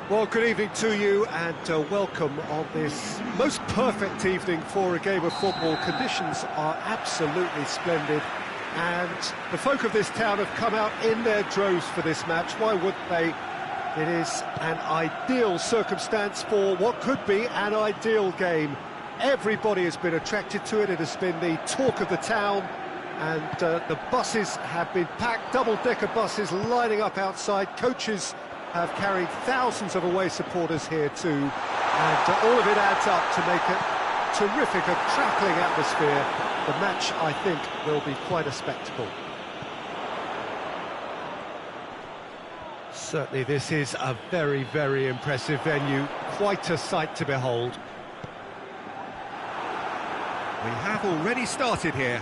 Well, good evening to you and welcome on this most perfect evening for a game of football. Conditions are absolutely splendid and the folk of this town have come out in their droves for this match. Why wouldn't they? It is an ideal circumstance for what could be an ideal game. Everybody has been attracted to it. It has been the talk of the town, and the buses have been packed, double-decker buses lining up outside. Coaches have carried thousands of away supporters here too, and all of it adds up to make a terrific, a crackling atmosphere. The match, I think, will be quite a spectacle. Certainly this is a very, very impressive venue, quite a sight to behold. We have already started here.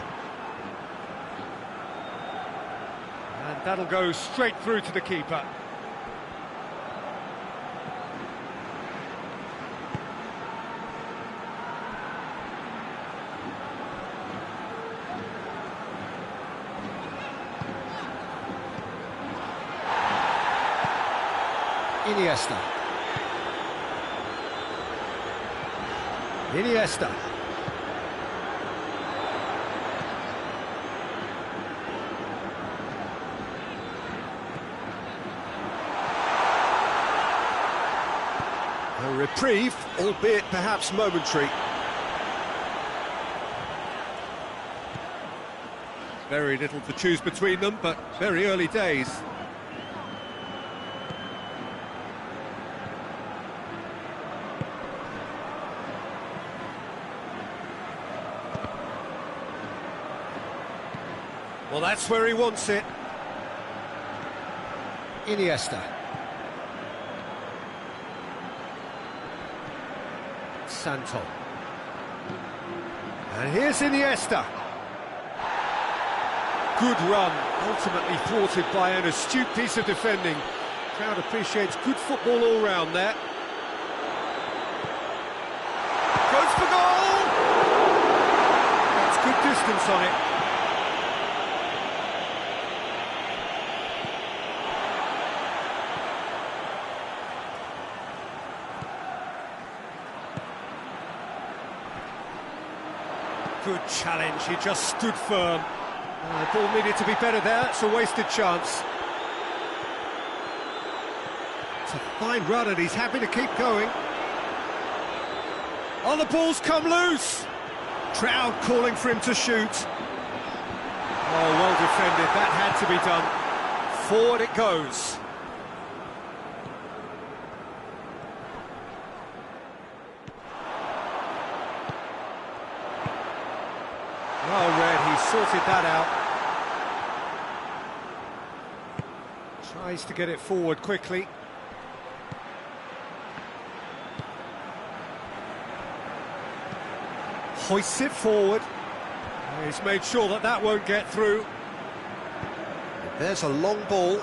And that'll go straight through to the keeper. Iniesta. A reprieve, albeit perhaps momentary. Very little to choose between them, but very early days. Well, that's where he wants it. Iniesta. Santo. And here's Iniesta. Good run, ultimately thwarted by an astute piece of defending. Crowd appreciates good football all round there. Goes for goal! That's good distance on it. Good challenge, he just stood firm. The ball needed to be better there, it's a wasted chance. It's a fine run and he's happy to keep going. Oh, the ball's come loose! Crowd calling for him to shoot. Oh, well defended, that had to be done. Forward it goes. Well read, he sorted that out. Tries to get it forward quickly. Hoists it forward. He's made sure that that won't get through. There's a long ball.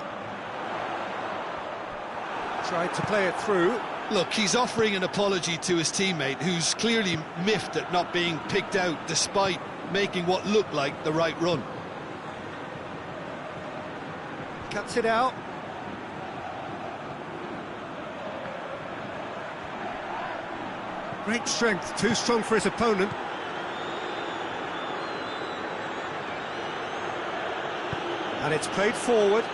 Tried to play it through. Look, he's offering an apology to his teammate, who's clearly miffed at not being picked out despite making what looked like the right run. Cuts it out. Great strength, too strong for his opponent. And it's played forward.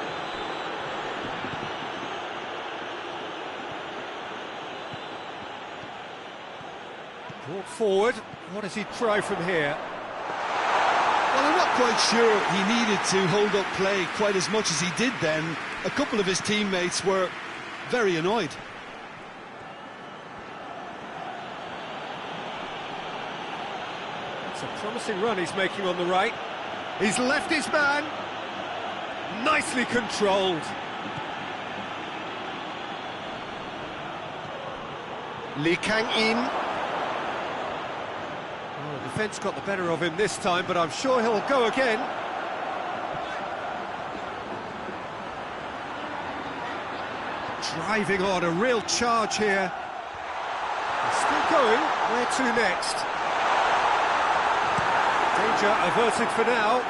Brought forward. What does he try from here? Well, I'm not quite sure he needed to hold up play quite as much as he did then. A couple of his teammates were very annoyed. It's a promising run he's making on the right. He's left his man. Nicely controlled. Lee Kang-in. Oh, the defence got the better of him this time, but I'm sure he'll go again. Driving on, a real charge here. He's still going. Where to next? Danger averted for now.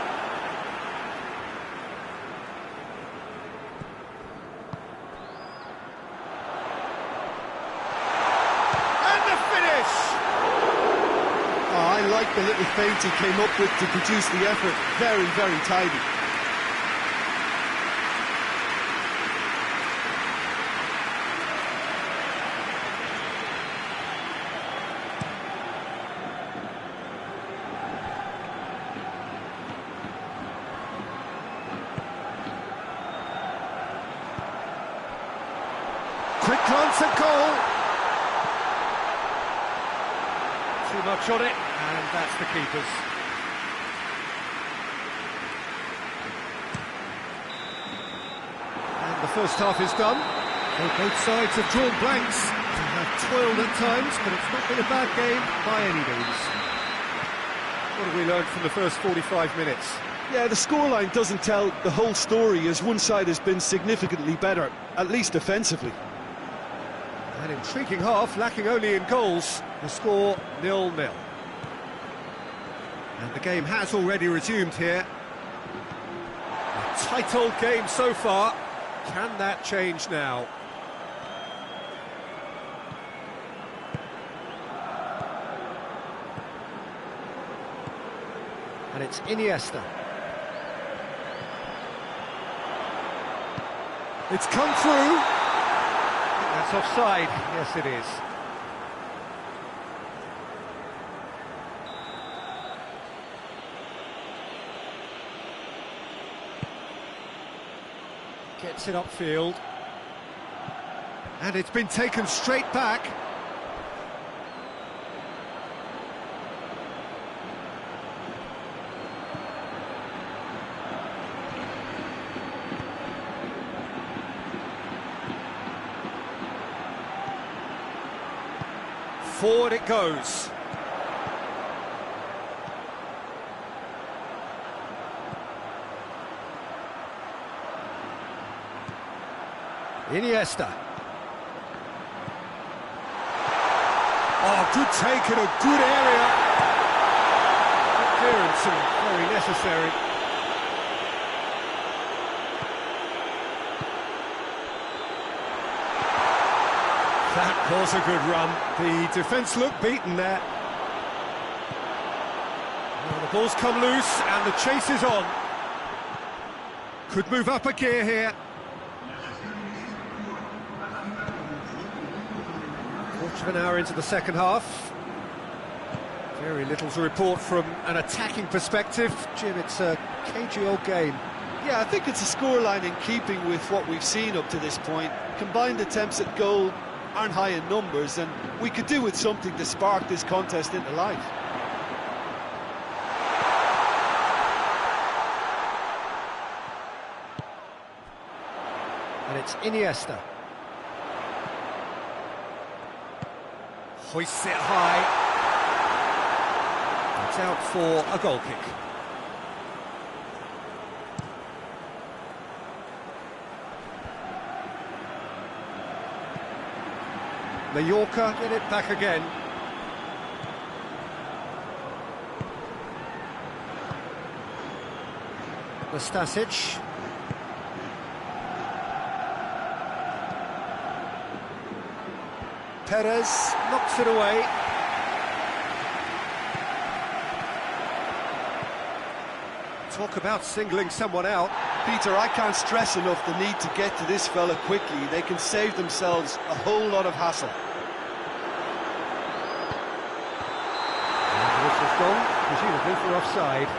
the little feint he came up with to produce the effort. Very, very tidy. Quick glance at goal. Too much on it, and that's the keeper's. And the first half is done. Well, both sides have drawn blanks. They have toiled at times, but it's not been a bad game by any means. What have we learned from the first 45 minutes? Yeah, the scoreline doesn't tell the whole story, as one side has been significantly better, at least defensively. An intriguing half, lacking only in goals. The score 0-0. And the game has already resumed here. A tight old game so far. Can that change now? And it's Iniesta. It's come through. That's offside. Yes, it is. Gets it upfield. And it's been taken straight back. Forward it goes. Iniesta. Oh, good take in a good area. Good clearance and very necessary. That was a good run. The defence looked beaten there. Well, the ball's come loose and the chase is on. Could move up a gear here. Quarter of an hour into the second half. Very little to report from an attacking perspective. Jim, it's a cagey old game. Yeah, I think it's a scoreline in keeping with what we've seen up to this point. Combined attempts at goal aren't high in numbers, and we could do with something to spark this contest into life. And it's Iniesta. Hoists it high. It's out for a goal kick. Mallorca get it back again. Nastasic. Perez knocks it away. Talk about singling someone out. Peter, I can't stress enough the need to get to this fella quickly. They can save themselves a whole lot of hassle. And the whistle's gone, presumably for offside.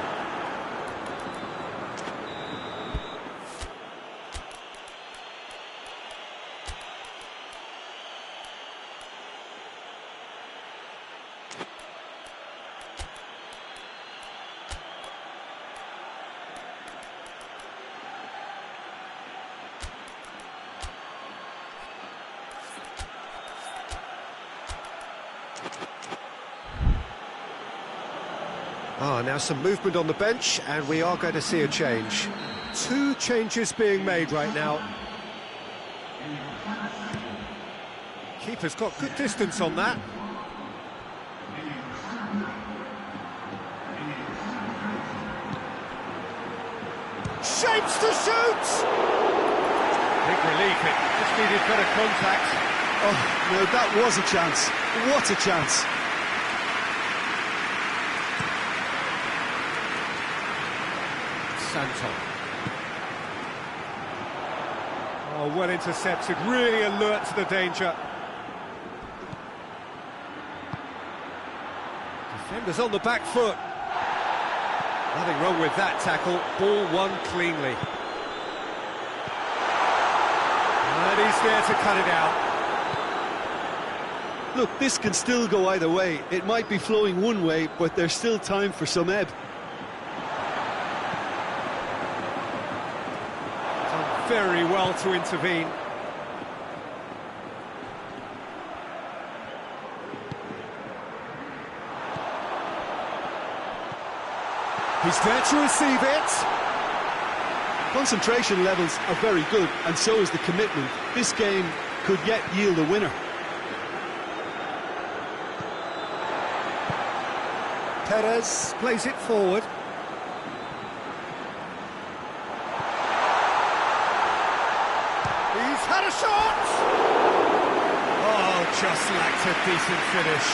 Now some movement on the bench, and we are going to see a change. Two changes being made right now. Keeper's got good distance on that. Shapes to shoot! Big relief, it just needed better contact. Oh, no, that was a chance. What a chance. Santon. Oh, well intercepted, really alert to the danger. Defenders on the back foot. Nothing wrong with that tackle, ball won cleanly. And he's there to cut it out. Look, this can still go either way. It might be flowing one way, but there's still time for some ebb. Done very well to intervene. He's there to receive it. Concentration levels are very good, and so is the commitment. This game could yet yield a winner. Perez plays it forward. He's had a shot! Oh, just lacked a decent finish.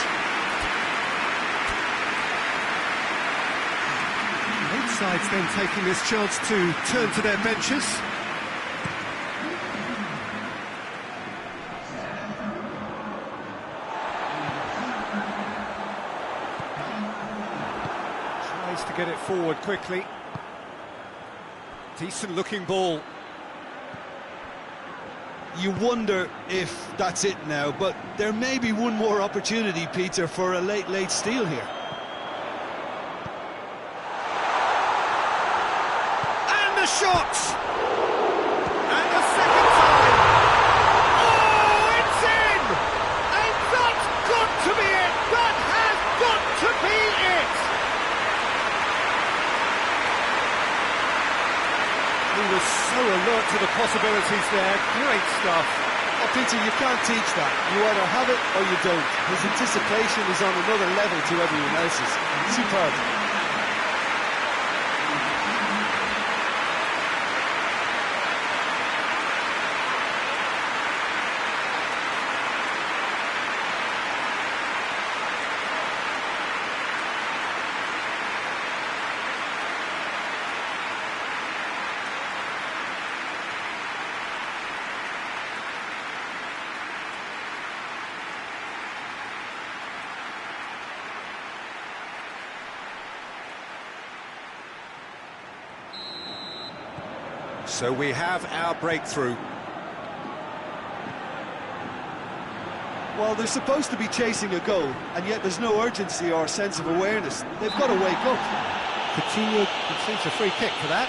Both sides then taking this chance to turn to their benches. Tries to get it forward quickly. Decent looking ball. You wonder if that's it now, but there may be one more opportunity, Peter, for a late steal here. Shot! And the second time! Oh, it's in! And that's got to be it! That has got to be it! He was so alert to the possibilities there. Great stuff. Oh, Peter, you can't teach that. You either have it or you don't. His anticipation is on another level to everyone else's. Superb. So we have our breakthrough. Well, they're supposed to be chasing a goal, and yet there's no urgency or sense of awareness. They've got to wake up. Coutinho concedes a free kick for that.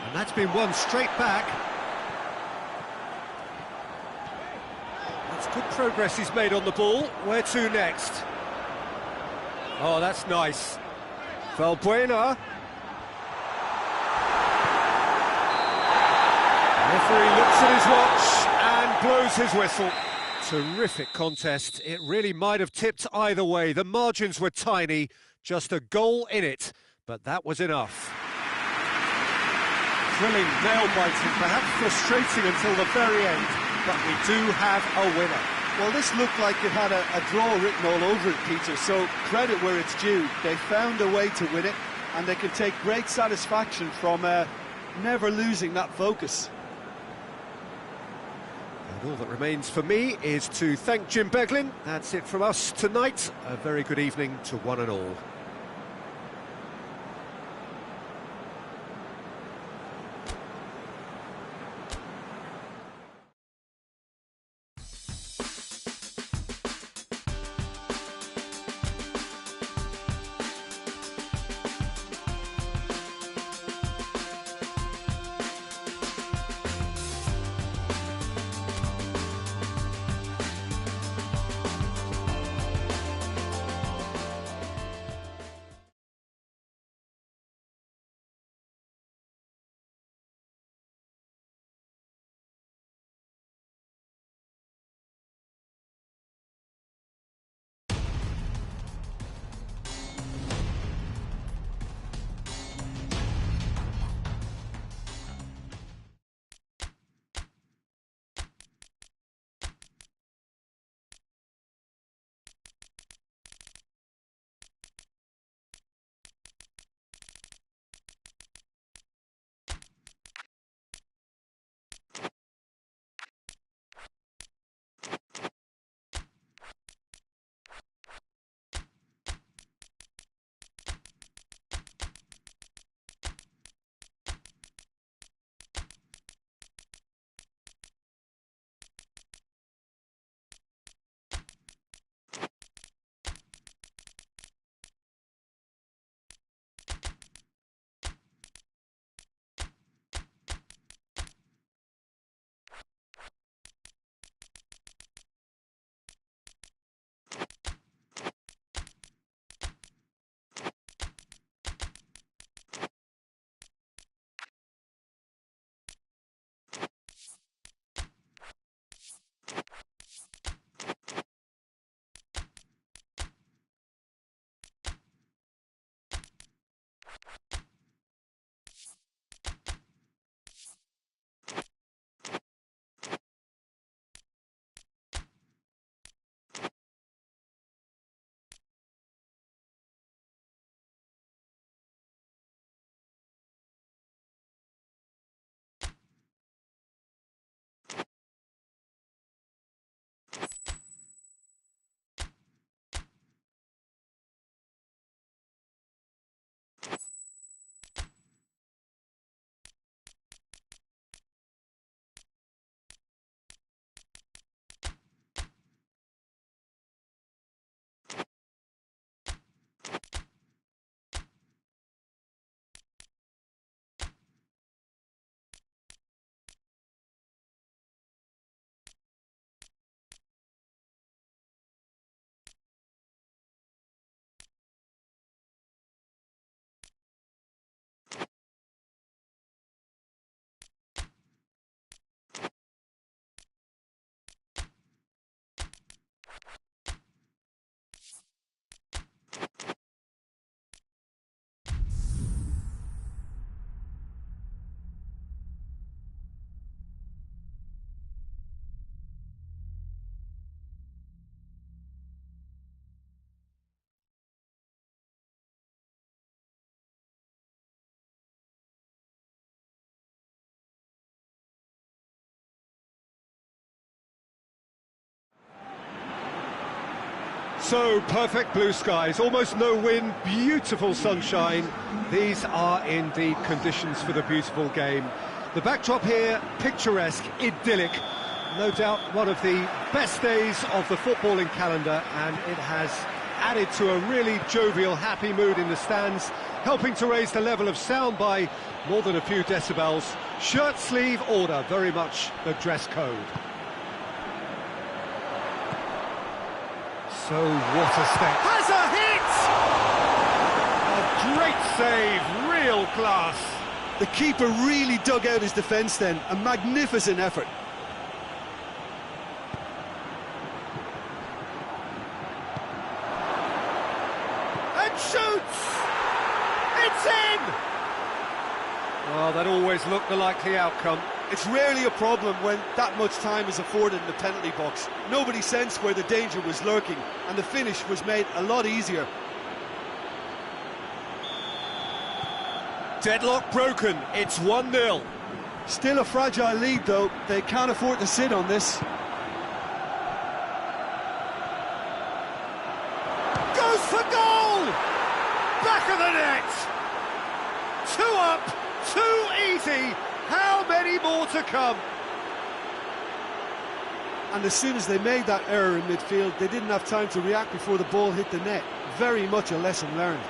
And that's been won straight back. That's good progress he's made on the ball. Where to next? Oh, that's nice. Valbuena. The referee looks at his watch and blows his whistle. Terrific contest. It really might have tipped either way. The margins were tiny, just a goal in it, but that was enough. Thrilling, nail-biting, perhaps frustrating until the very end, but we do have a winner. Well, this looked like it had a draw written all over it, Peter, so credit where it's due. They found a way to win it, and they can take great satisfaction from never losing that focus. And all that remains for me is to thank Jim Beglin. That's it from us tonight. A very good evening to one and all. So, perfect blue skies, almost no wind, beautiful sunshine. These are indeed conditions for the beautiful game. The backdrop here, picturesque, idyllic. No doubt one of the best days of the footballing calendar, and it has added to a really jovial, happy mood in the stands, helping to raise the level of sound by more than a few decibels. Shirt sleeve order, very much the dress code. So what a step. Has a hit! A great save, real class. The keeper really dug out his defence then, a magnificent effort. And shoots! It's in! Well, that always looked the likely outcome. It's rarely a problem when that much time is afforded in the penalty box. Nobody sensed where the danger was lurking, and the finish was made a lot easier. Deadlock broken, it's 1-0. Still a fragile lead though, they can't afford to sit on this. Goes for goal! Back of the net! 2 up, 2 easy. How many more to come? And as soon as they made that error in midfield, they didn't have time to react before the ball hit the net. Very much a lesson learned.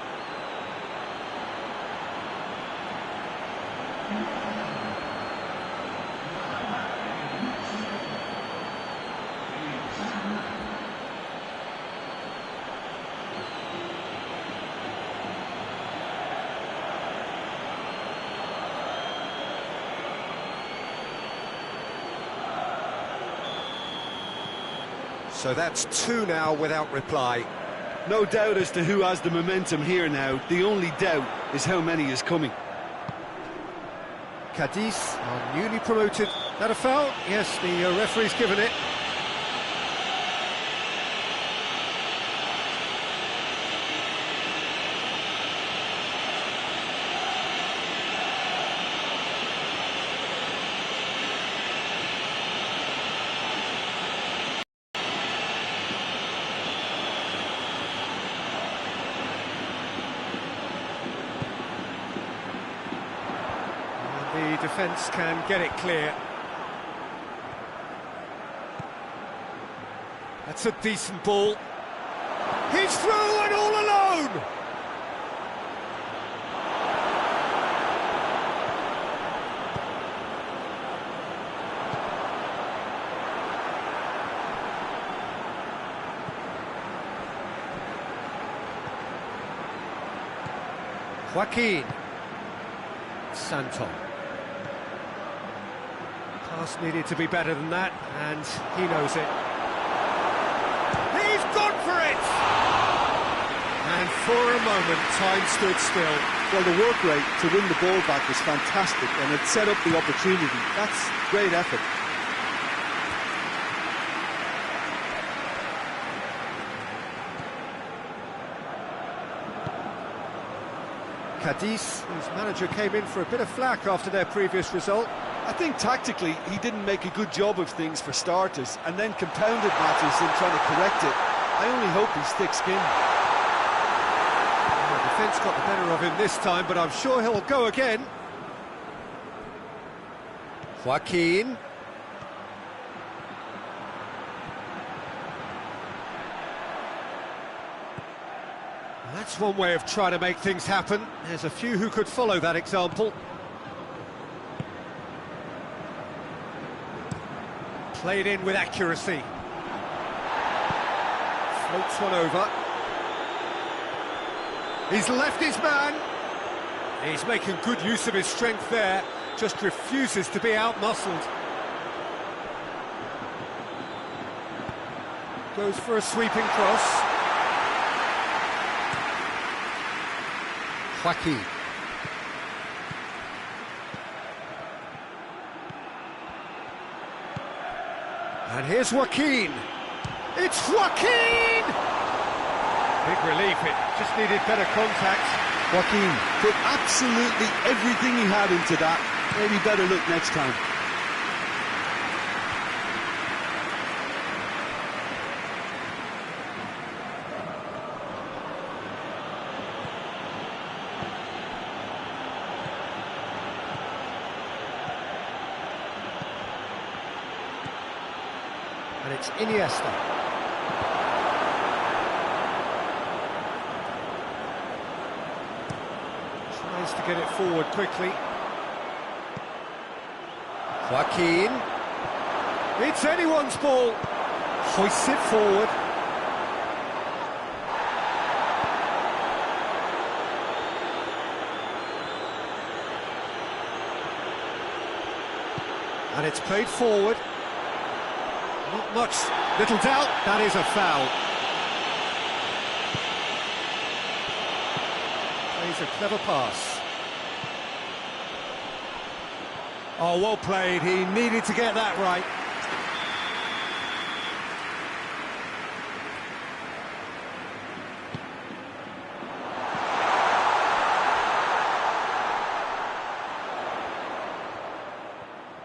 So that's 2 now without reply. No doubt as to who has the momentum here now. The only doubt is how many is coming. Cadiz are newly promoted. That a foul? Yes, the referee's given it. The defence can get it clear. That's a decent ball. He's through and all alone! Joaquin. Santon. Pass needed to be better than that, and he knows it. He's gone for it! And for a moment, time stood still. Well, the work rate to win the ball back was fantastic, and it set up the opportunity. That's great effort. Cadiz, whose manager came in for a bit of flack after their previous result. I think tactically he didn't make a good job of things for starters, and then compounded matters in trying to correct it. I only hope he's thick-skinned. The defence got the better of him this time, but I'm sure he'll go again. Joaquin. That's one way of trying to make things happen. There's a few who could follow that example. Played in with accuracy. Floats one over. He's left his man. He's making good use of his strength there. Just refuses to be out-muscled. Goes for a sweeping cross. Joaquin. And here's Joaquin. It's Joaquin! Big relief, it just needed better contact. Joaquin put absolutely everything he had into that. Maybe better look next time. And it's Iniesta. Tries to get it forward quickly. Joaquin. It's anyone's ball. Hoists it forward. And it's played forward. Not much, little doubt, that is a foul. Plays a clever pass. Oh, well played, he needed to get that right.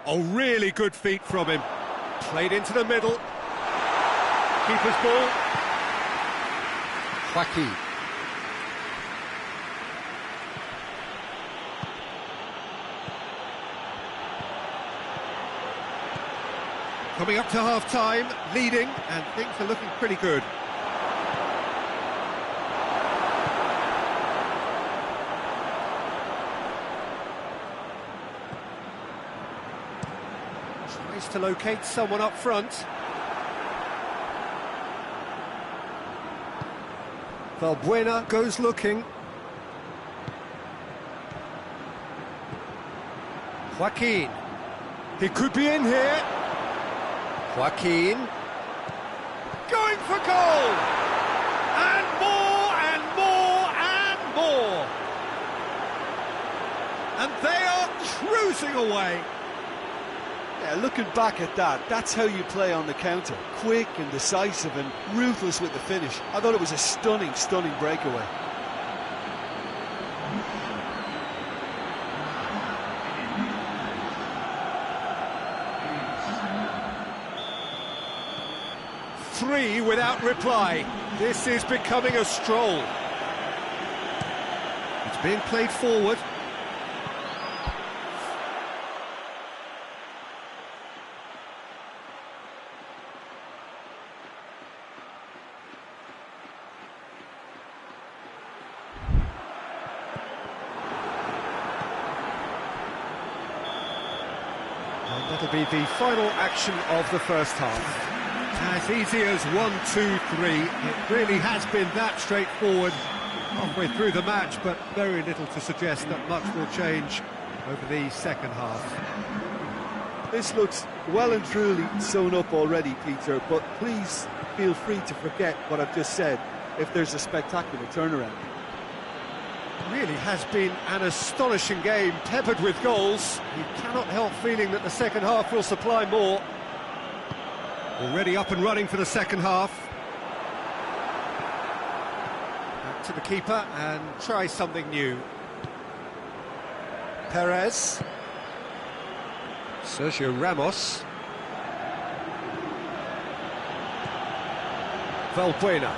Oh, really good feet from him. Played into the middle. Keeper's ball. Joaquin. Coming up to half-time, leading, and things are looking pretty good. Tries to locate someone up front. Valbuena goes looking. Joaquin. He could be in here. Joaquin. Going for goal! And more, and more, and more! And they are cruising away. Yeah, looking back at that, that's how you play on the counter. Quick and decisive and ruthless with the finish. I thought it was a stunning, stunning breakaway. Three without reply. This is becoming a stroll. It's being played forward. And that'll be the final action of the first half. As easy as 1, 2, 3. It really has been that straightforward halfway through the match, but very little to suggest that much will change over the second half. This looks well and truly sewn up already, Peter, but please feel free to forget what I've just said if there's a spectacular turnaround. It really has been an astonishing game, peppered with goals. You cannot help feeling that the second half will supply more. Already up and running for the second half. Back to the keeper and try something new. Perez. Sergio Ramos. Valbuena.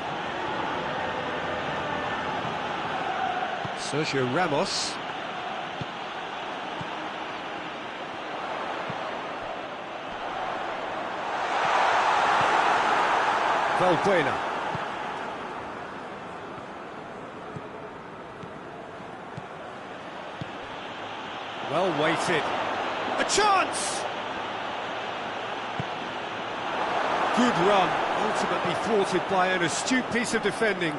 Sergio Ramos. Valbuena. Well weighted. A chance! Good run, ultimately thwarted by an astute piece of defending.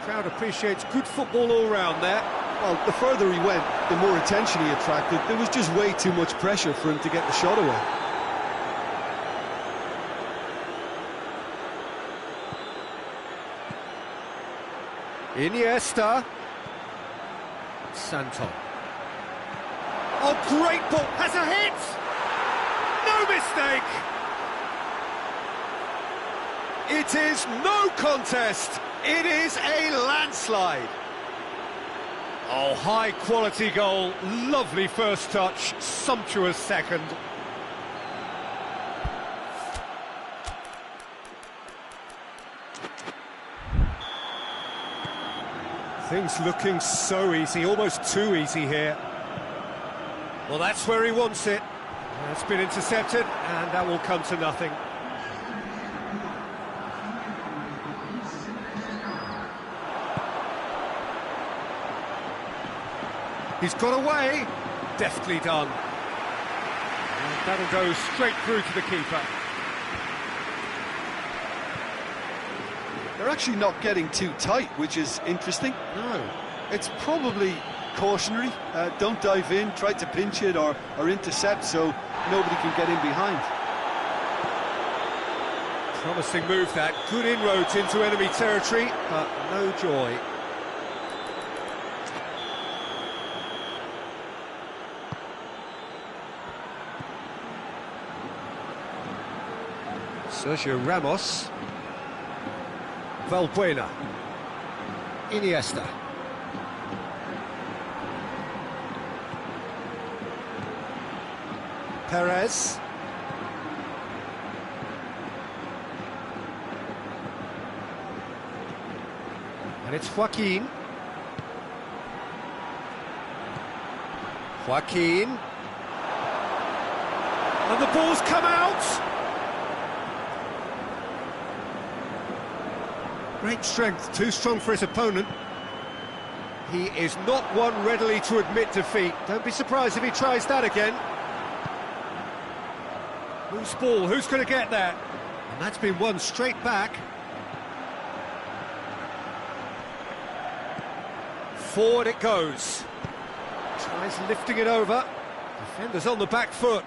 Crowd appreciates good football all round there. Well, the further he went, the more attention he attracted. There was just way too much pressure for him to get the shot away. Iniesta. Santon. Oh, great ball! Has a hit! No mistake! It is no contest! It is a landslide! Oh, high-quality goal, lovely first touch, sumptuous second. Things looking so easy, almost too easy here. Well, that's where he wants it. It's been intercepted, and that will come to nothing. He's got away. Deftly done. And that'll go straight through to the keeper. They're actually not getting too tight, which is interesting. No. It's probably cautionary. Don't dive in, try to pinch it or intercept so nobody can get in behind. Promising move that. Good inroads into enemy territory, but no joy. Sergio Ramos. Valbuena. Iniesta. Perez. And it's Joaquin. Joaquin. And the ball's come out! Great strength, too strong for his opponent. He is not one readily to admit defeat. Don't be surprised if he tries that again. Loose ball, who's going to get that? And that's been won straight back. Forward it goes. Tries lifting it over. Defender's on the back foot.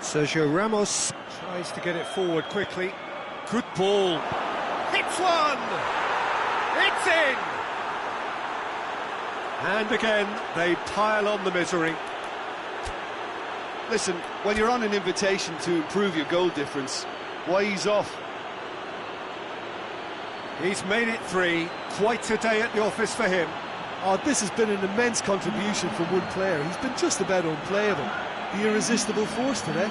Sergio Ramos tries to get it forward quickly. Good ball. Hits one! It's in! And again, they pile on the misery. Listen, when you're on an invitation to improve your goal difference, why ease off? He's made it 3. Quite a day at the office for him. Oh, this has been an immense contribution from one player. He's been just about unplayable. The irresistible force today.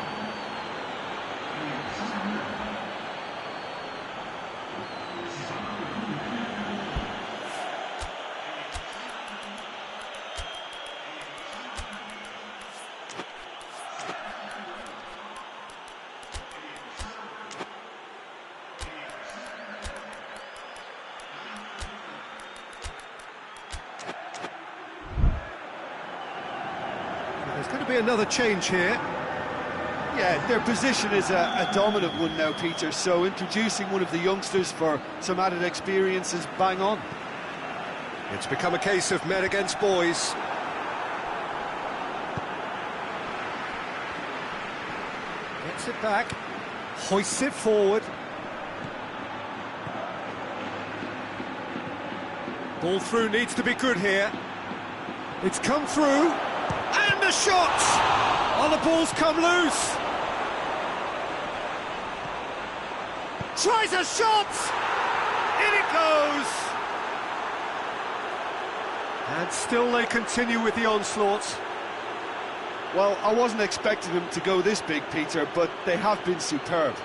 There's going to be another change here. Yeah, their position is a dominant one now, Peter, so introducing one of the youngsters for some added experience is bang on. It's become a case of men against boys. Gets it back, hoists it forward. Ball through needs to be good here. It's come through, and the shot! Oh, the ball's come loose. Tries a shot! In it goes! And still they continue with the onslaught. Well, I wasn't expecting them to go this big, Peter, but they have been superb.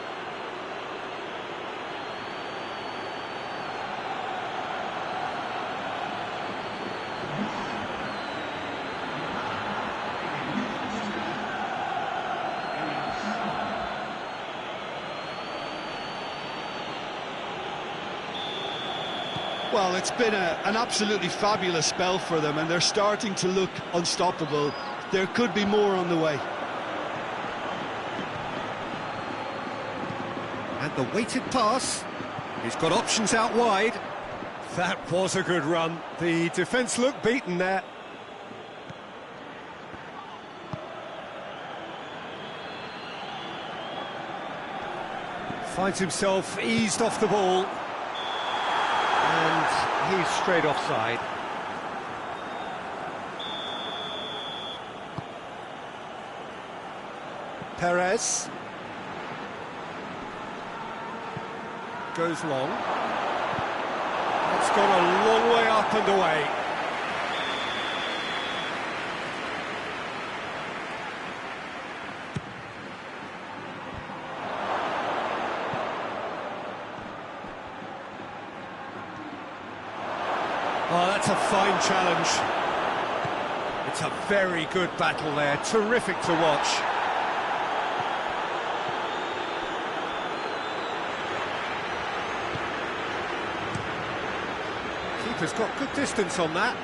Well, it's been an absolutely fabulous spell for them, and they're starting to look unstoppable. There could be more on the way. And the weighted pass. He's got options out wide. That was a good run. The defence looked beaten there. Finds himself eased off the ball. And he's straight offside. Perez. Goes long. It's gone a long way up and away. Oh, that's a fine challenge. It's a very good battle there. Terrific to watch. Keeper's got good distance on that.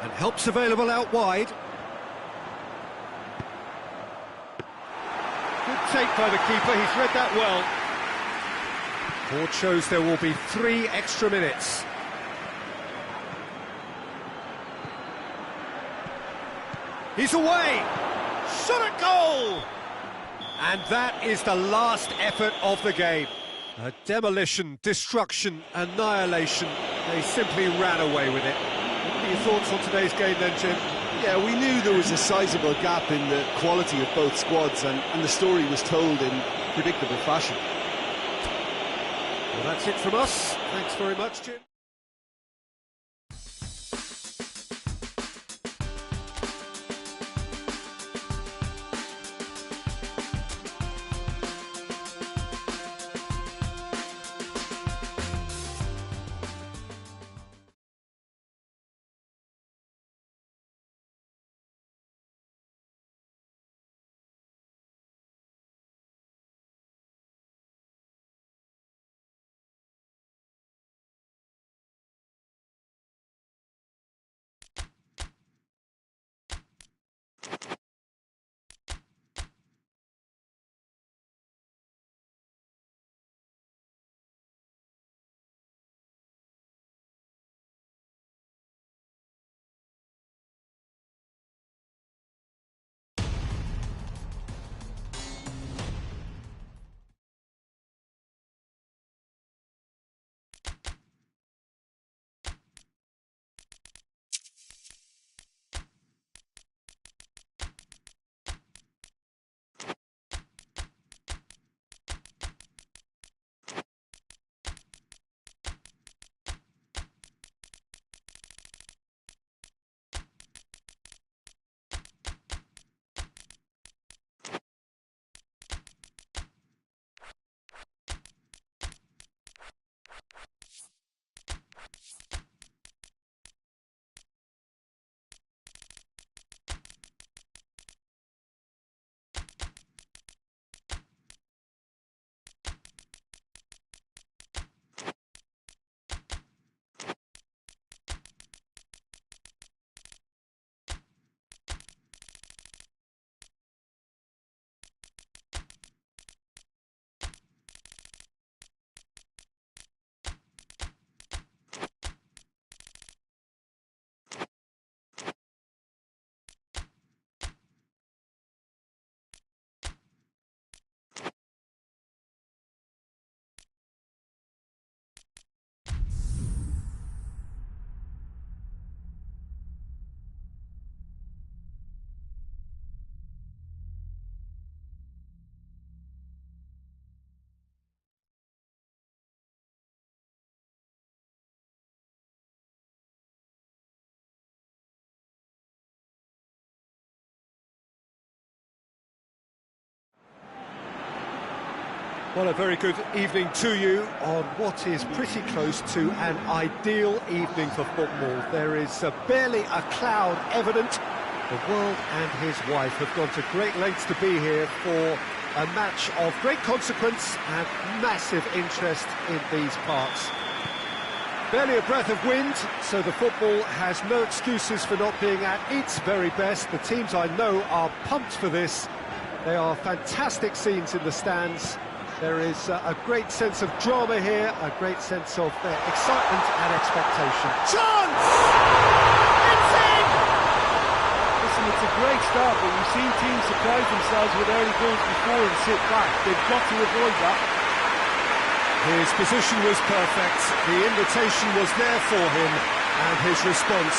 And help's available out wide. Good take by the keeper, he's read that well. Board shows there will be 3 extra minutes. He's away! Shot at goal! And that is the last effort of the game. A demolition, destruction, annihilation. They simply ran away with it. What are your thoughts on today's game then, Jim? Yeah, we knew there was a sizable gap in the quality of both squads, and the story was told in predictable fashion. Well, that's it from us. Thanks very much, Jim. Well, a very good evening to you on what is pretty close to an ideal evening for football. There is barely a cloud evident. The world and his wife have gone to great lengths to be here for a match of great consequence and massive interest in these parts. Barely a breath of wind, so the football has no excuses for not being at its very best. The teams I know are pumped for this. They are fantastic scenes in the stands. There is a great sense of drama here, a great sense of excitement and expectation. Chance! It's in! Listen, it's a great start, but we've seen teams surprise themselves with early goals before and sit back. They've got to avoid that. His position was perfect, the invitation was there for him, and his response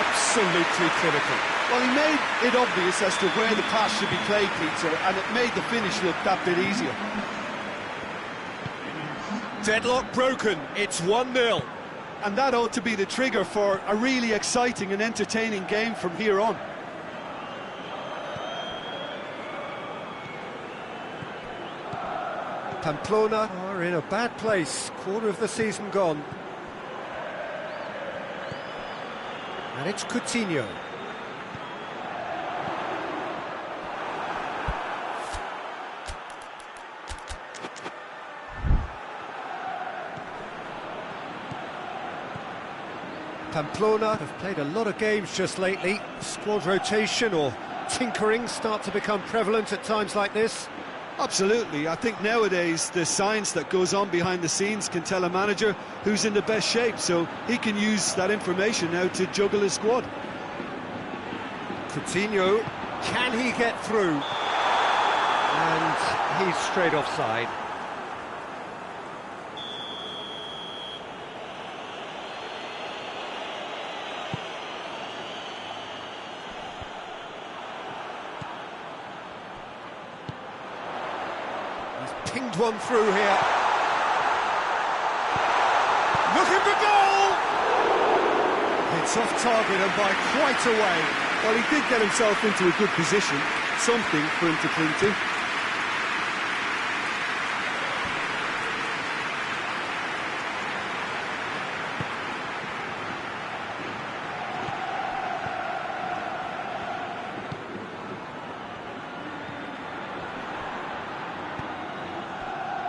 absolutely clinical. Well, he made it obvious as to where the pass should be played, Peter, and it made the finish look that bit easier. Deadlock broken, it's 1-0. And that ought to be the trigger for a really exciting and entertaining game from here on. Pamplona are in a bad place, quarter of the season gone. And it's Coutinho. Pamplona have played a lot of games just lately. Squad rotation or tinkering start to become prevalent at times like this. Absolutely. I think nowadays the science that goes on behind the scenes can tell a manager who's in the best shape, so he can use that information now to juggle his squad. Coutinho, can he get through? And he's straight offside. Pinged one through here. Looking for goal! It's off target and by quite a way. Well, he did get himself into a good position, something for him to cling to.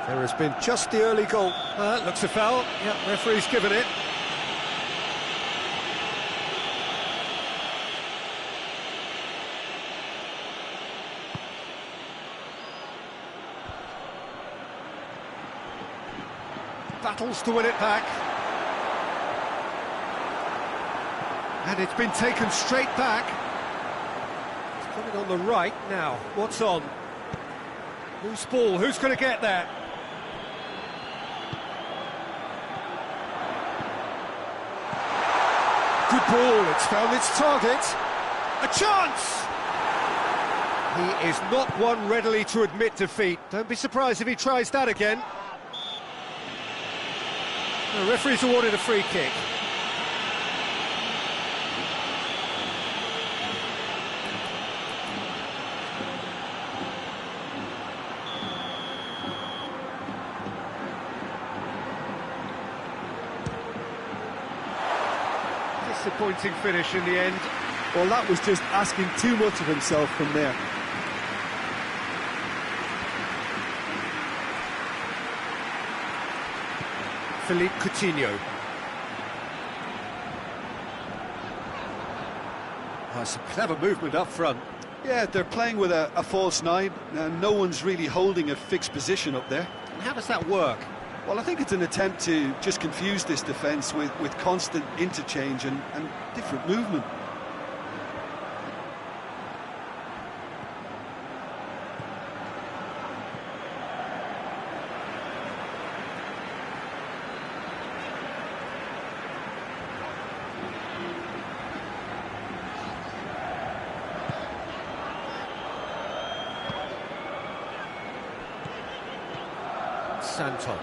There has been just the early goal. Looks a foul. Yeah, referee's given it. Battles to win it back. And it's been taken straight back. He's got it on the right now. What's on? Whose ball? Who's going to get there? Good ball, it's found its target. A chance! He is not one readily to admit defeat. Don't be surprised if he tries that again. The referee's awarded a free kick. Disappointing finish in the end. Well, that was just asking too much of himself from there. Philippe Coutinho. Oh, some clever movement up front. Yeah, they're playing with a false nine, and no one's really holding a fixed position up there. And how does that work? Well, I think it's an attempt to just confuse this defence with constant interchange and different movement. Santon.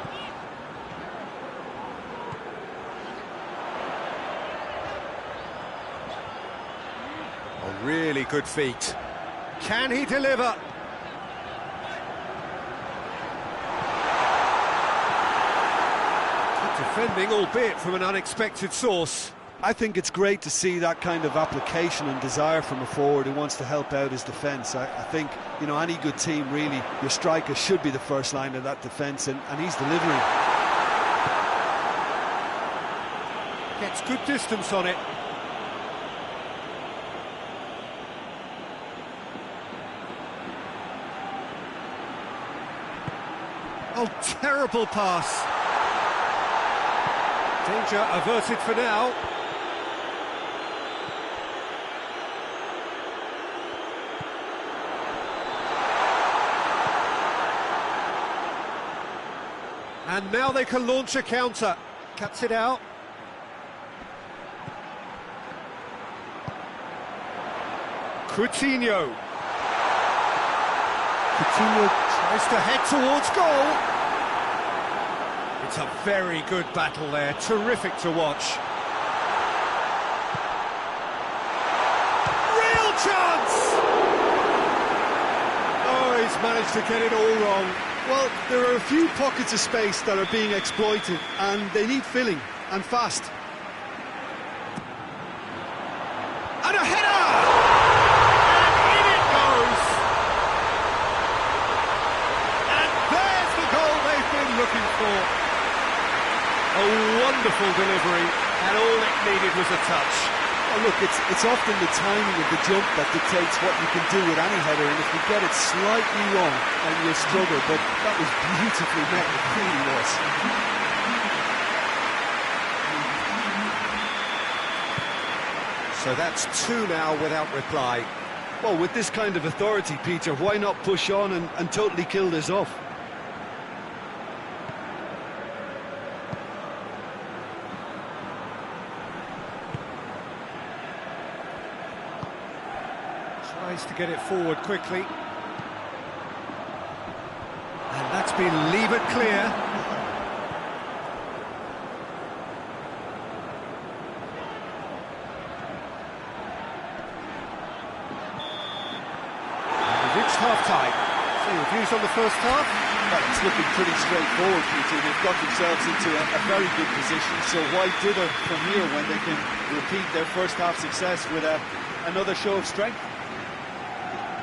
A really good feat. Can he deliver? Good defending, albeit from an unexpected source. I think it's great to see that kind of application and desire from a forward who wants to help out his defence. I think, you know, any good team, really, your striker should be the first line of that defence, and he's delivering. Gets good distance on it. Oh, terrible pass. Danger averted for now. And now they can launch a counter. Cuts it out. Coutinho. Coutinho tries to head towards goal. It's a very good battle there. Terrific to watch. Real chance! Oh, he's managed to get it all wrong. Well, there are a few pockets of space that are being exploited, and they need filling, and fast. And a header! And in it goes! And there's the goal they've been looking for. A wonderful delivery, and all it needed was a touch. Oh, look, it's often the timing of the jump that dictates what you can do with any header, and if you get it slightly wrong, then you struggle, but that was beautifully met, it really was. So that's two now without reply. Well, with this kind of authority, Peter, why not push on and totally kill this off? Tries to get it forward quickly. And that's been levered clear. And we've reached half-time. So your views on the first half? Well, it's looking pretty straightforward, Peter. They've got themselves into a very good position, so why dither from here when they can repeat their first half success with another show of strength?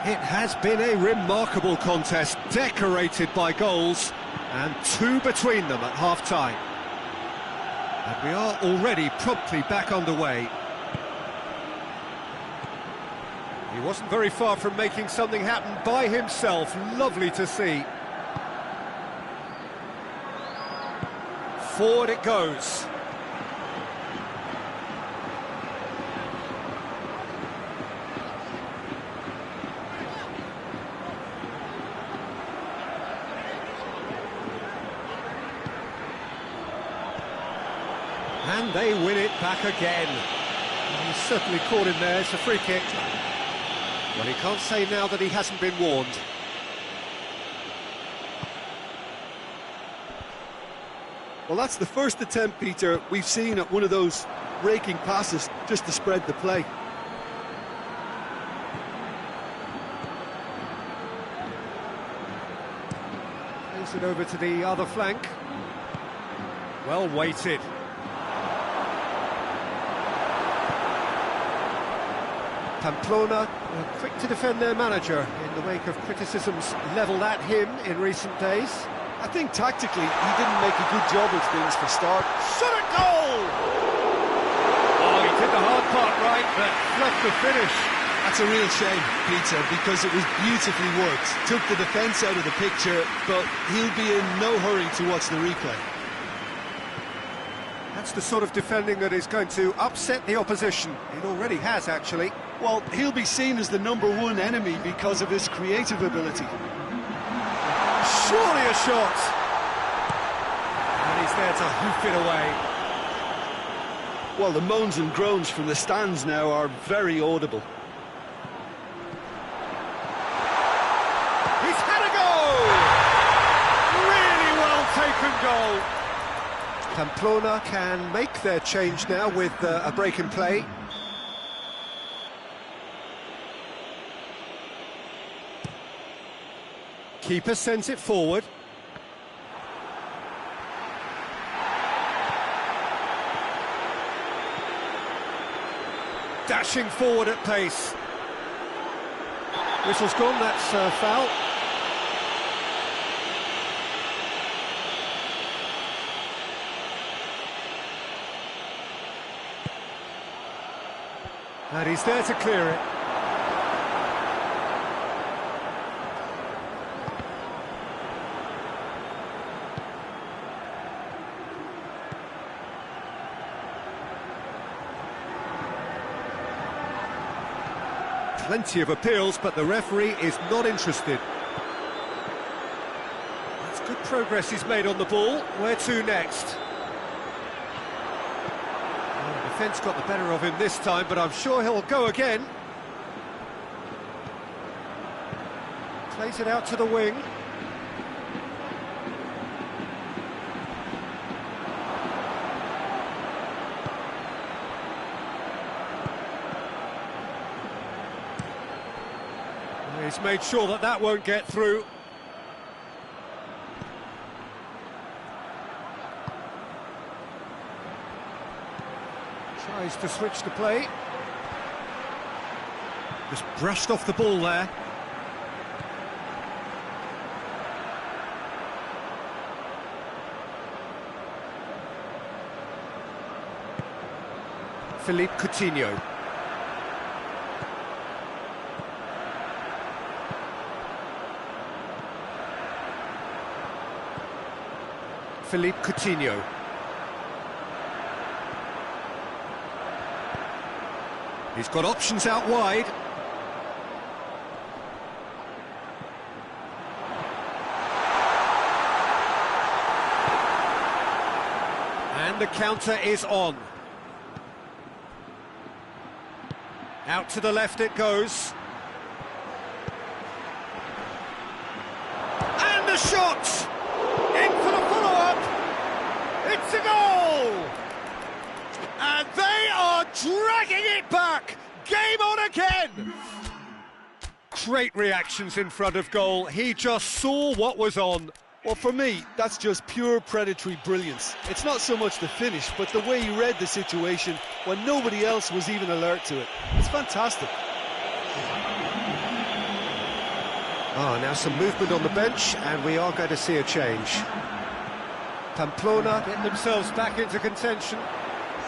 It has been a remarkable contest, decorated by goals, and two between them at half-time. And we are already promptly back underway. He wasn't very far from making something happen by himself. Lovely to see. Forward it goes. And they win it back again. He's certainly caught him there, it's a free kick. Well, he can't say now that he hasn't been warned. Well, that's the first attempt, Peter, we've seen at one of those raking passes just to spread the play. Plays it over to the other flank. Well weighted. Pamplona were quick to defend their manager in the wake of criticisms levelled at him in recent days. I think tactically he didn't make a good job of things for start. Shot at goal! Oh, he did the hard part right, but fluffed the finish. That's a real shame, Peter, because it was beautifully worked. Took the defence out of the picture, but he'll be in no hurry to watch the replay. That's the sort of defending that is going to upset the opposition. It already has, actually. Well, he'll be seen as the #1 enemy because of his creative ability. Surely a shot! And he's there to hoof it away. Well, the moans and groans from the stands now are very audible. He's had a goal! Really well taken goal. Pamplona can make their change now with a break in play. Keeper sends it forward. Dashing forward at pace. Whistle's gone, that's foul. And he's there to clear it. Plenty of appeals, but the referee is not interested. That's good progress he's made on the ball. Where to next? Well, the defence got the better of him this time, but I'm sure he'll go again. Plays it out to the wing. He's made sure that that won't get through. Tries to switch the play. Just brushed off the ball there. Philippe Coutinho. Philippe Coutinho. He's got options out wide. And the counter is on. Out to the left it goes. And the shot! In for the follow-up! It's a goal! And they are dragging it back! Game on again! Great reactions in front of goal. He just saw what was on. Well, for me, that's just pure predatory brilliance. It's not so much the finish, but the way he read the situation when nobody else was even alert to it. It's fantastic. Now some movement on the bench, and we are going to see a change. Pamplona get themselves back into contention.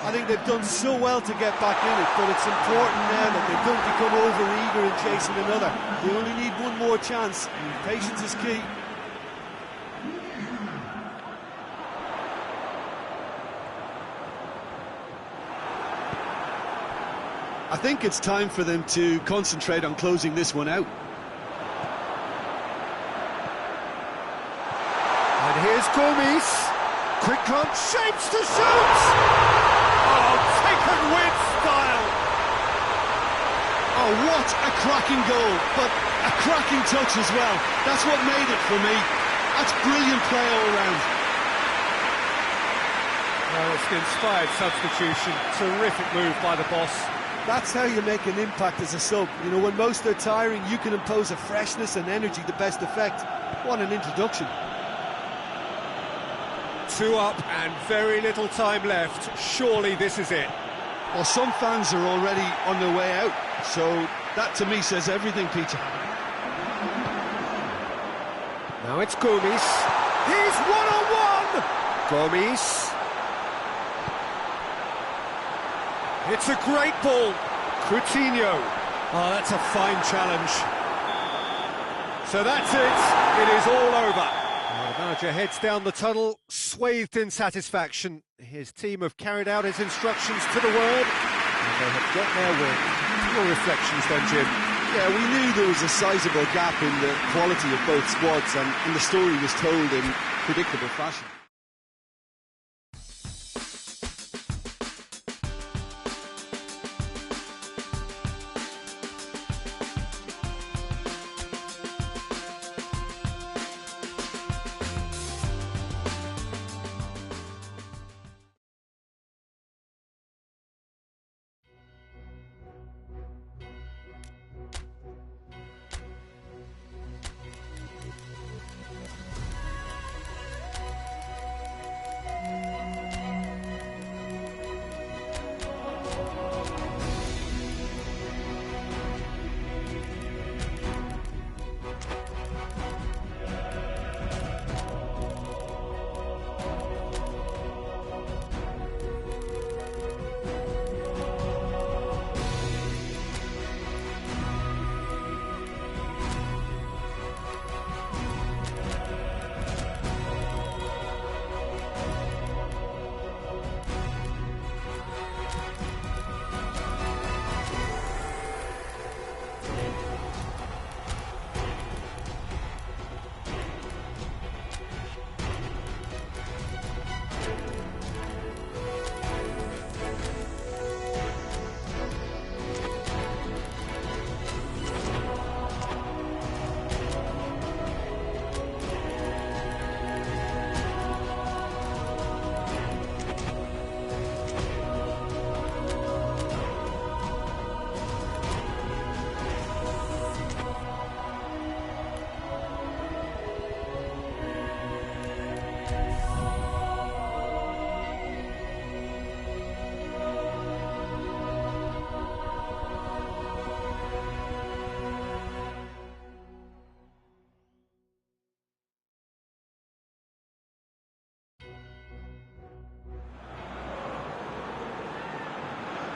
I think they've done so well to get back in it, but it's important now that they don't become over-eager in chasing another. They only need one more chance. Patience is key. I think it's time for them to concentrate on closing this one out. And here's Gomes. Quick run, shapes to shoot! Oh, taken with style! Oh, what a cracking goal, but a cracking touch as well. That's what made it for me. That's brilliant play all round. Well, it's an inspired substitution. Terrific move by the boss. That's how you make an impact as a sub. You know, when most are tiring, you can impose a freshness and energy to best effect. What an introduction. 2 up and very little time left. Surely this is it. Well, some fans are already on their way out, so that to me says everything, Peter. Now it's Gomes. He's one-on-one! Gomes. It's a great ball. Coutinho. Oh, that's a fine challenge. So that's it. It is all over. The manager heads down the tunnel, swathed in satisfaction. His team have carried out his instructions to the word, and they have got their win. Your reflections then, Jim? Yeah, we knew there was a sizable gap in the quality of both squads, and the story was told in predictable fashion.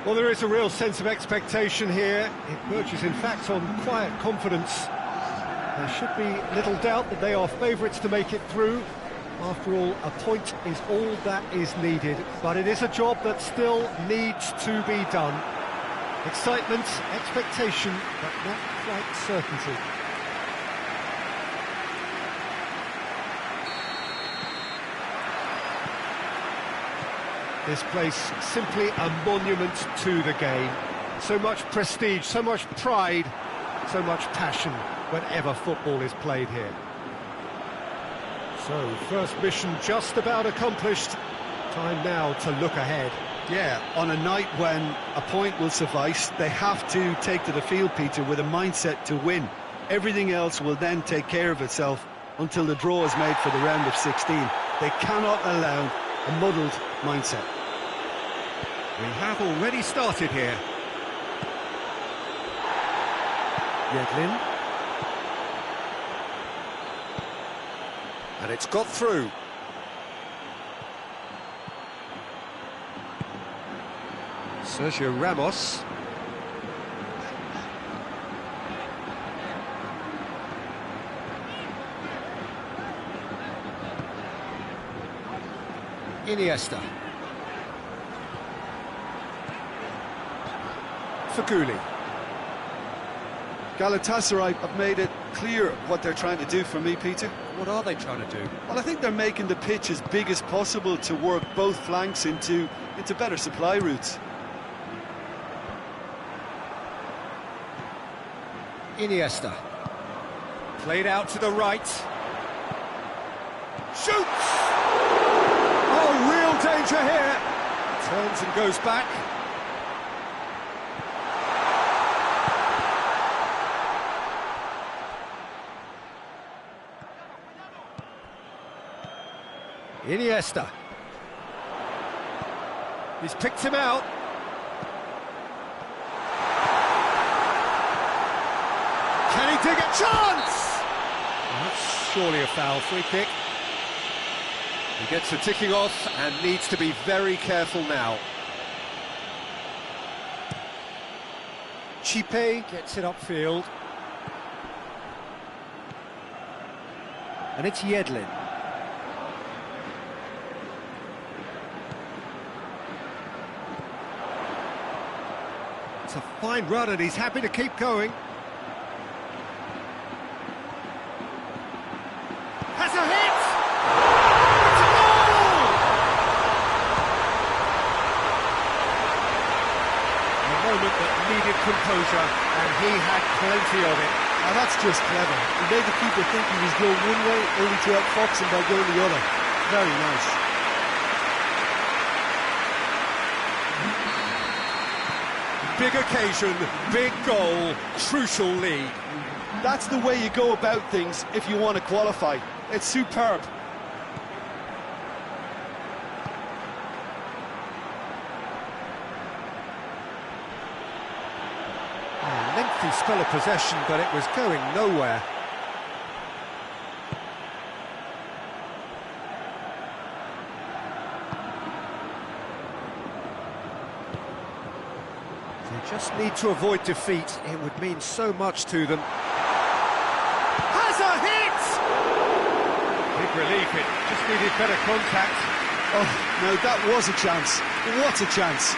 Well, there is a real sense of expectation here. It verges, in fact, on quiet confidence. There should be little doubt that they are favourites to make it through. After all, a point is all that is needed, but it is a job that still needs to be done. Excitement, expectation, but not quite certainty. This place simply a monument to the game. So much prestige, so much pride, so much passion whenever football is played here. So, first mission just about accomplished. Time now to look ahead. Yeah, on a night when a point will suffice, they have to take to the field, Peter, with a mindset to win. Everything else will then take care of itself until the draw is made for the round of 16. They cannot allow a muddled mindset. We have already started here. Yedlin. And it's got through. Sergio Ramos. Iniesta. Faguli. Galatasaray have made it clear what they're trying to do for me, Peter. What are they trying to do? Well, I think they're making the pitch as big as possible to work both flanks into better supply routes. Iniesta. Played out to the right. Shoots! Oh, real danger here. Turns and goes back. Iniesta. He's picked him out. Can he dig a chance? Well, that's surely a foul. Free kick. He gets the ticking off and needs to be very careful now. Chipe gets it upfield. And it's Yedlin. It's a fine run and he's happy to keep going. Has a hit! It's a goal! A moment that needed composure, and he had plenty of it. Now that's just clever. He made the keeper think he was going one way, only to outfox him by going the other. Very nice. Big occasion, big goal, crucial lead. That's the way you go about things if you want to qualify. It's superb. A lengthy spell of possession, but it was going nowhere. They just need to avoid defeat. It would mean so much to them. Has a hit! Big relief, it just needed better contact. Oh, no, that was a chance. What a chance.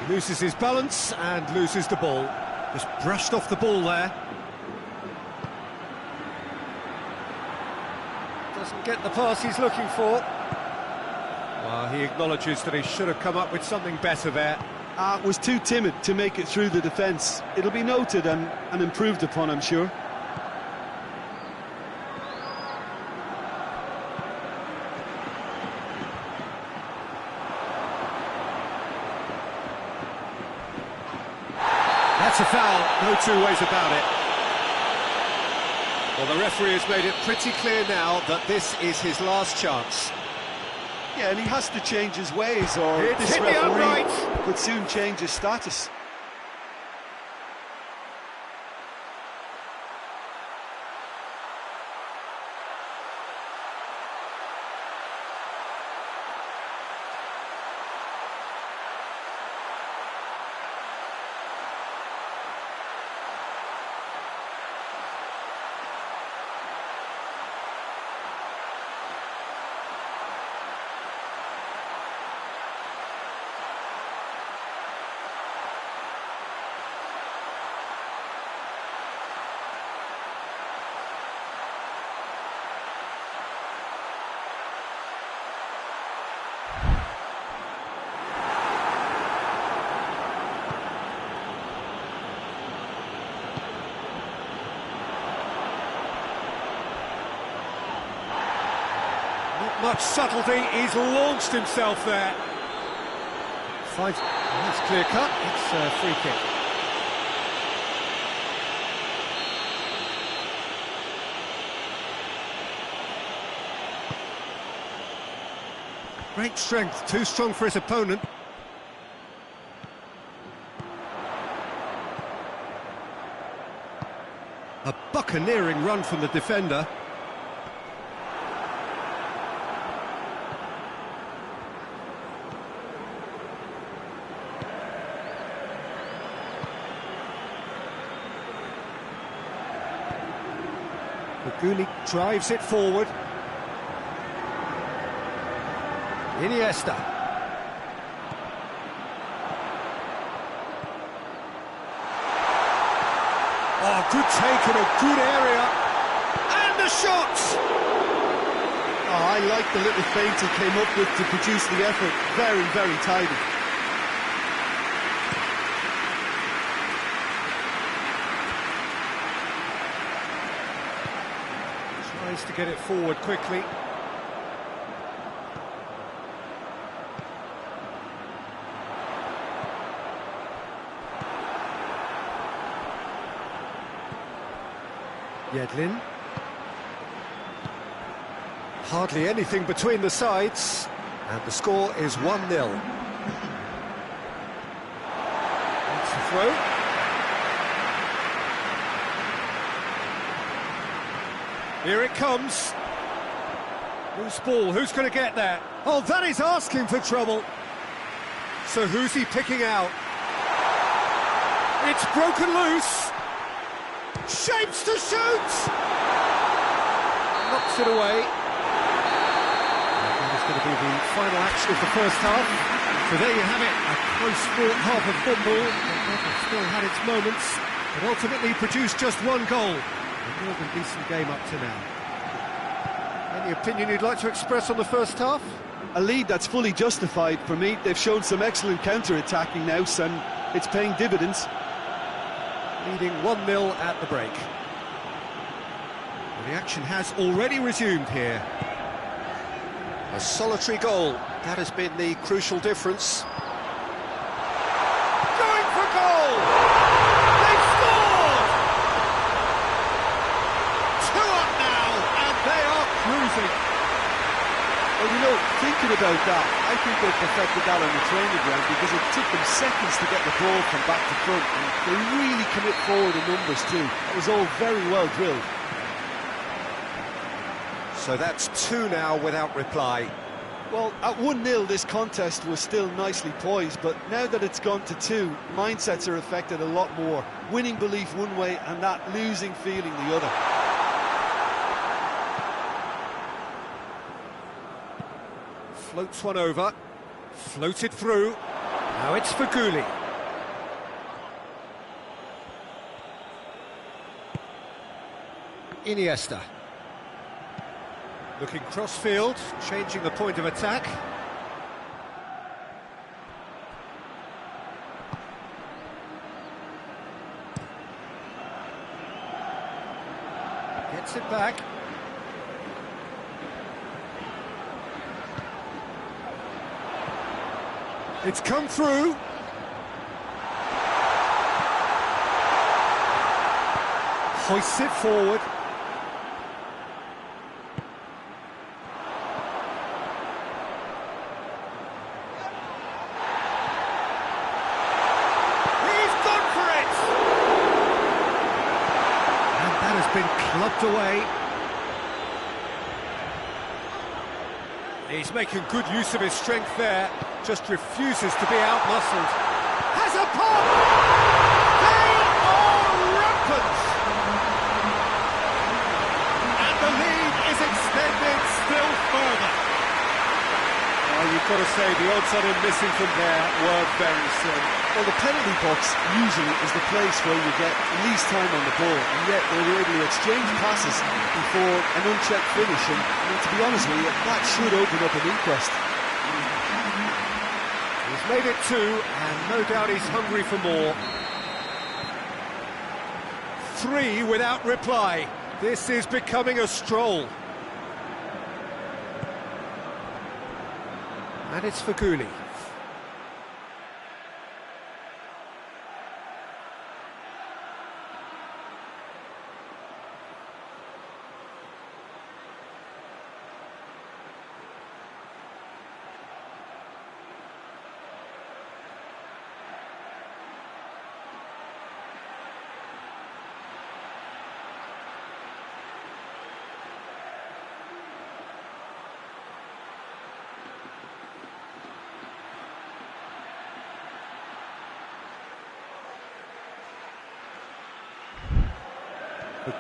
He loses his balance and loses the ball. Just brushed off the ball there. Doesn't get the pass he's looking for. Well, he acknowledges that he should have come up with something better there. Was too timid to make it through the defence. It'll be noted and improved upon, I'm sure. That's a foul, no two ways about it. Well, the referee has made it pretty clear now that this is his last chance. Yeah, and he has to change his ways, or It's this hit the referee upright. could soon change his status. Not much subtlety, he's launched himself there. That's clear cut, it's a free kick. Great strength, too strong for his opponent. A buccaneering run from the defender. Gulli drives it forward. Iniesta. Oh, good take in a good area. And the shot! Oh, I like the little feint he came up with to produce the effort. Very, very tidy. Tries to get it forward quickly. Yedlin. Hardly anything between the sides, and the score is 1-0. That's the throw. Here it comes. Loose ball, who's going to get there? Oh, that is asking for trouble. So who's he picking out? It's broken loose. Shapes to shoot! Knocks it away. That is going to be the final action of the first half. So there you have it, a close-fought half of football. It still had its moments, but ultimately produced just one goal. A more than decent game up to now. Any opinion you'd like to express on the first half? A lead that's fully justified for me. They've shown some excellent counter-attacking now, and it's paying dividends. Leading 1-0 at the break. Well, the action has already resumed here. A solitary goal, that has been the crucial difference. Going for goal! They've scored! 2 up now, and they are cruising. Well, you know, thinking about that, I think they perfected that on the training ground because it took them seconds to get the ball from back to front, and they really commit forward in numbers too. It was all very well drilled. So that's 2 now without reply. Well, at 1-0 this contest was still nicely poised, but now that it's gone to 2, mindsets are affected a lot more. Winning belief one way and that losing feeling the other. Floats one over, floated through, now it's for Gulli. Iniesta. Looking cross-field, changing the point of attack. Gets it back. It's come through. Hoists it forward. He's gone for it! And that has been clubbed away. He's making good use of his strength there. Just refuses to be out-muscled. Has a pop! They are rampant! And the lead is extended still further. Oh, you've got to say, the odds on him missing from there were very slim. Well, the penalty box usually is the place where you get least time on the ball, and yet they were able to exchange passes before an unchecked finish, and I mean, to be honest with you, that should open up an inquest. He's made it 2, and no doubt he's hungry for more. 3 without reply. This is becoming a stroll. And it's for Guli.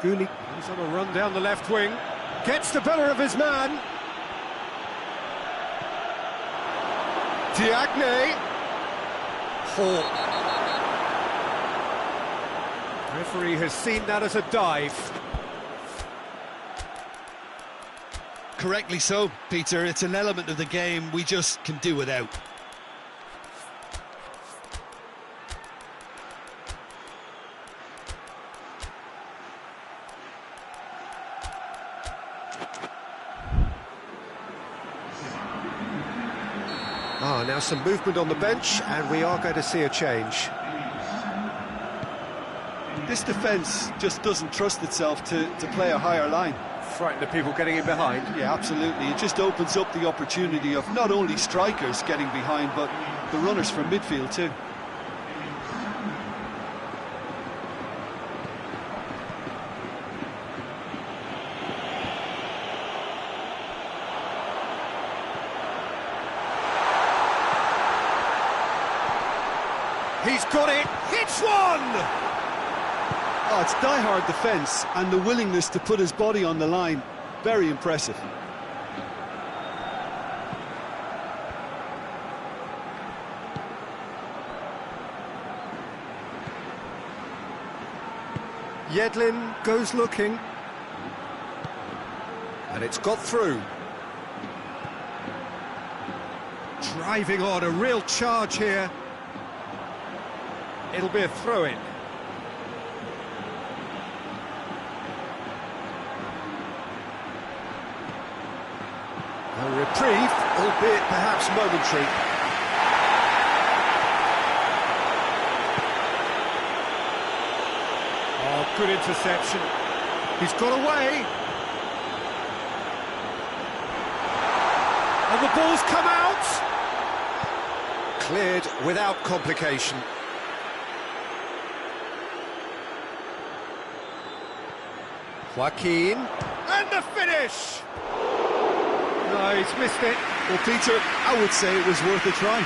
Guli, he's on a run down the left wing, gets the better of his man. Diagne. Hall. Referee has seen that as a dive. Correctly so, Peter. It's an element of the game we just can do without. Now some movement on the bench, and we are going to see a change. This defence just doesn't trust itself to play a higher line. Frighten the people getting in behind. Yeah, absolutely. It just opens up the opportunity of not only strikers getting behind, but the runners from midfield too. He's got it, hits one! Oh, it's die-hard defence and the willingness to put his body on the line. Very impressive. Yedlin goes looking. And it's got through. Driving on, a real charge here. It'll be a throw-in. A reprieve, albeit perhaps momentary. Oh, good interception. He's got away. And the ball's come out. Cleared without complication. Joaquin, and the finish! No, he's missed it. Well, Peter, I would say it was worth a try.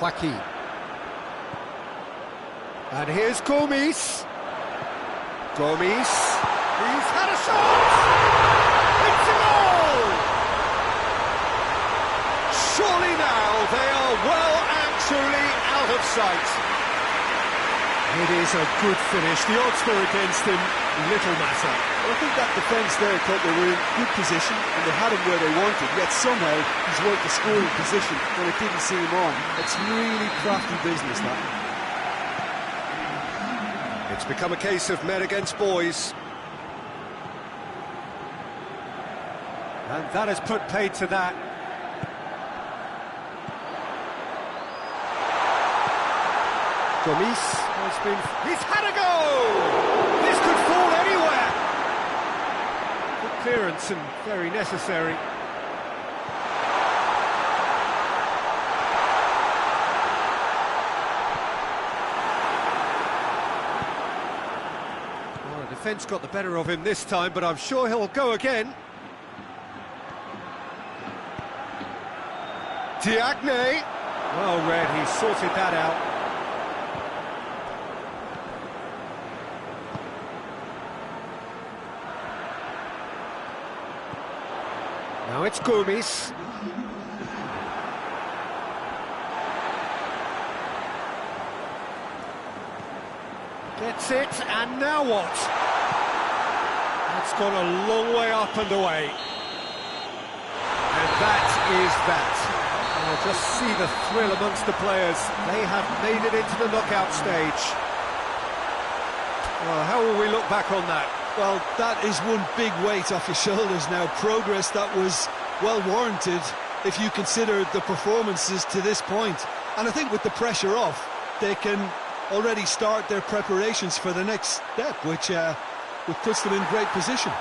Joaquin. And here's Gomes. Gomes, he's had a shot! It's a goal! Surely now they are well and truly out of sight. It is a good finish. The odds were against him, little matter. Well, I think that defence there thought they were in good position and they had him where they wanted, yet somehow he's worked the scoring position when it didn't see him on. It's really crafty business, that. It's become a case of men against boys. And that has put paid to that. Gomes has been... He's had a go! This could fall anywhere! Good clearance and very necessary. Well, the defence got the better of him this time, but I'm sure he'll go again. Diagne. Well read, he sorted that out. Now it's Gomes. Gets it, and now what? That's gone a long way up and away. And that is that? Just see the thrill amongst the players. They have made it into the knockout stage. Well, how will we look back on that? Well, that is one big weight off your shoulders now. Progress that was well warranted if you consider the performances to this point. And I think with the pressure off, they can already start their preparations for the next step, which puts them in great position.